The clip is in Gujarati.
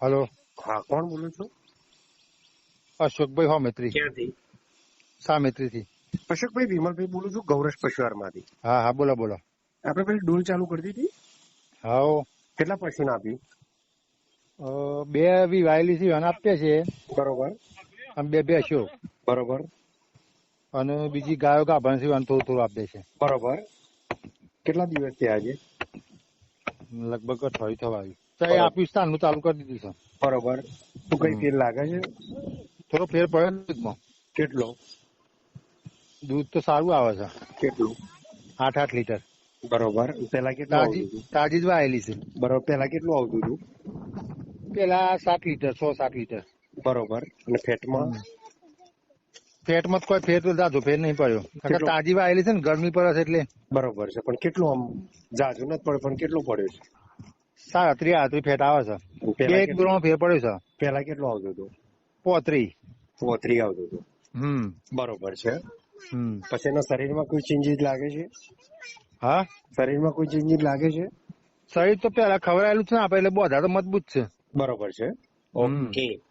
હલો, હા, કોણ બોલો છો? અશોકભાઈ હોમેત્રી, ક્યાંથી? સામેત્રીથી. અશોકભાઈ, વિમલભાઈ બોલું છું, ગૌરશ પશુઆહારમાંથી. હા હા, બોલો બોલો. આપણે પેલી ડોલ ચાલુ કરી દીધી. હા, કેટલા પશુને આપી? બે વાયેલી છે અને આપીએ છે. બરોબર અને બે બેસ્યો બરોબર અને બીજી ગાયો ગાભણ છે અને થોડું થોડું આપે છે. બરોબર. કેટલા દિવસ થયા આજે? લગભગ અઠવાડિયું થવા આવ્યું. તો એ બરોબર આપીશ તારનું ચાલુ કરી દીધું છે. બરોબર. તું કઈ ફેર લાગે છે? થોડો ફેર પડે દૂધમાં. કેટલો? દૂધ તો સારું આવે છે, કેટલું? 8 લીટર. બરોબર. પેલા કેટલું આવતું હતું? તાજી જ વાયેલી છે. બરોબર. પેલા કેટલું આવતું હતું? પેલા 7 લીટર, 6-7 લીટર. બરોબર. અને ફેટમાં? ફેટમાં તો કોઈ ફેર તો જાજો ફેર નહીં પડ્યો. કારણ કે તાજી વાયેલી છે ને, ગરમી પડે છે એટલે. બરોબર છે. પણ કેટલું આમ જાજુ નથી પડ્યો, પણ કેટલું પડ્યો છે? 37-38 ફેટ આવે છે. પેલા એક ગ્રામ ફેર પડ્યો છે. પેલા કેટલું આવતું હતું? 35. 33 આવતું હતું. બરોબર છે. પછી એના શરીરમાં કોઈ ચેન્જીસ લાગે છે? હા, શરીરમાં કોઈ ચેન્જીસ લાગે છે? શરીર તો પેલા ખવડાયેલું છે ને આપણે, એટલે બધા તો મજબૂત છે. બરોબર છે. ઓકે.